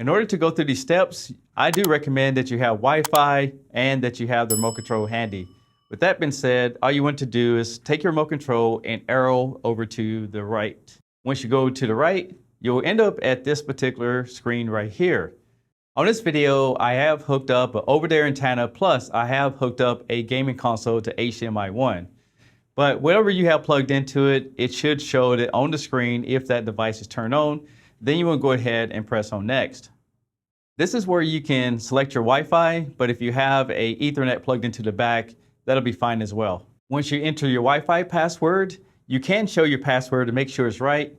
In order to go through these steps, I do recommend that you have Wi-Fi and that you have the remote control handy. With that being said, all you want to do is take your remote control and arrow over to the right. Once you go to the right, you'll end up at this particular screen right here. On this video, I have hooked up an over-the-air antenna, plus I have hooked up a gaming console to HDMI 1. But whatever you have plugged into it, it should show it on the screen if that device is turned on. Then you want to go ahead and press on next. This is where you can select your Wi-Fi, but if you have a Ethernet plugged into the back, that'll be fine as well. Once you enter your Wi-Fi password, you can show your password to make sure it's right.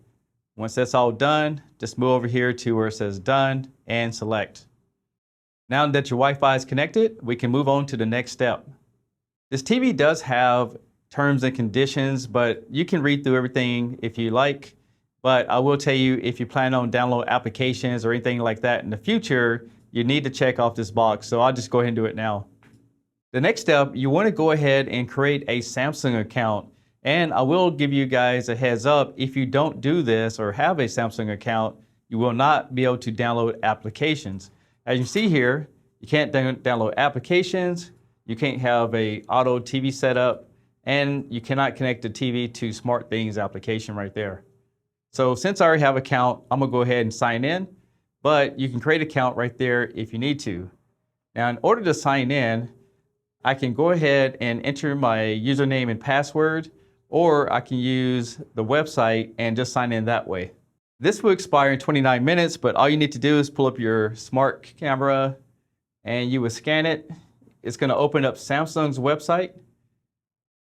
Once that's all done, just move over here to where it says done and select. Now that your Wi-Fi is connected, we can move on to the next step. This TV does have terms and conditions, but you can read through everything if you like. But I will tell you, if you plan on download applications or anything like that in the future, you need to check off this box. So I'll just go ahead and do it now. The next step, you want to go ahead and create a Samsung account. And I will give you guys a heads up, if you don't do this or have a Samsung account, you will not be able to download applications. As you see here, you can't download applications, you can't have a auto TV setup, and you cannot connect the TV to SmartThings application right there. So since I already have an account, I'm gonna go ahead and sign in, but you can create an account right there if you need to. Now, in order to sign in, I can go ahead and enter my username and password, or I can use the website and just sign in that way. This will expire in 29 minutes, but all you need to do is pull up your smart camera and you will scan it. It's gonna open up Samsung's website,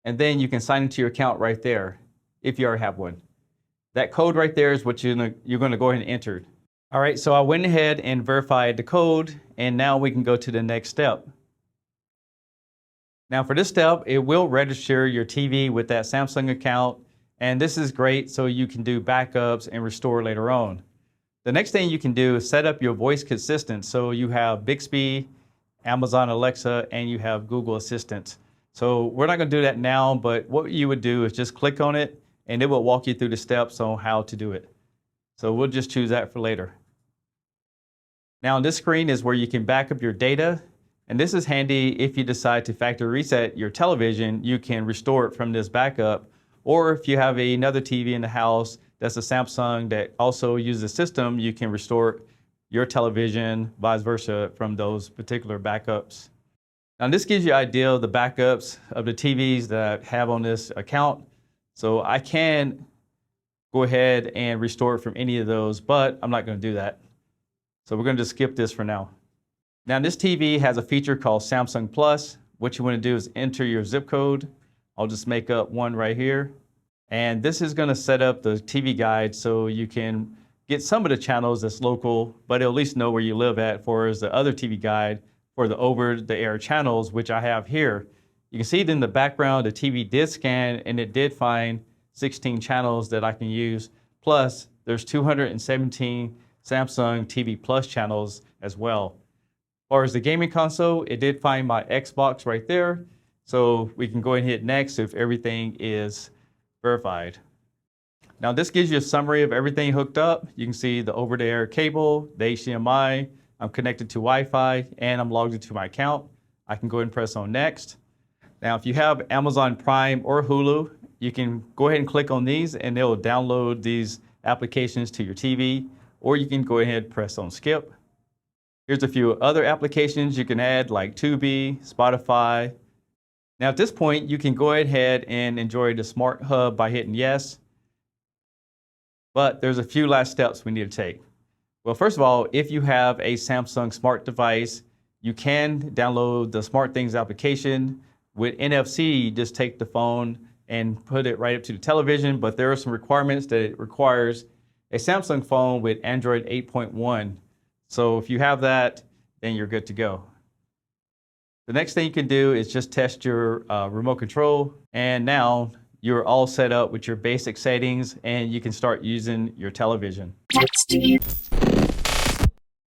and then you can sign into your account right there if you already have one. That code right there is what you're going to go ahead and enter. All right, so I went ahead and verified the code, and now we can go to the next step. Now for this step, it will register your TV with that Samsung account, and this is great so you can do backups and restore later on. The next thing you can do is set up your voice assistant. So you have Bixby, Amazon Alexa, and you have Google Assistant. So we're not going to do that now, but what you would do is just click on it, and it will walk you through the steps on how to do it. So we'll just choose that for later. Now on this screen is where you can back up your data. And this is handy if you decide to factory reset your television, you can restore it from this backup. Or if you have another TV in the house that's a Samsung that also uses the system, you can restore your television, vice versa, from those particular backups. Now this gives you an idea of the backups of the TVs that I have on this account. So I can go ahead and restore it from any of those, but I'm not going to do that. So we're going to just skip this for now. Now this TV has a feature called Samsung Plus. What you want to do is enter your zip code. I'll just make up one right here. And this is going to set up the TV guide so you can get some of the channels that's local, but it'll at least know where you live at, for the other TV guide for the over-the-air channels, which I have here. You can see it in the background, the TV did scan and it did find 16 channels that I can use. Plus, there's 217 Samsung TV Plus channels as well. As far as the gaming console, it did find my Xbox right there. So we can go ahead and hit next if everything is verified. Now this gives you a summary of everything hooked up. You can see the over-the-air cable, the HDMI, I'm connected to Wi-Fi, and I'm logged into my account. I can go ahead and press on next. Now, if you have Amazon Prime or Hulu, you can go ahead and click on these and they'll download these applications to your TV, or you can go ahead and press on skip. Here's a few other applications you can add, like Tubi, Spotify. Now at this point, you can go ahead and enjoy the Smart Hub by hitting yes. But there's a few last steps we need to take. Well, first of all, if you have a Samsung smart device, you can download the SmartThings application. With NFC, you just take the phone and put it right up to the television, but there are some requirements that it requires a Samsung phone with Android 8.1. So if you have that, then you're good to go. The next thing you can do is just test your remote control, and now you're all set up with your basic settings and you can start using your television.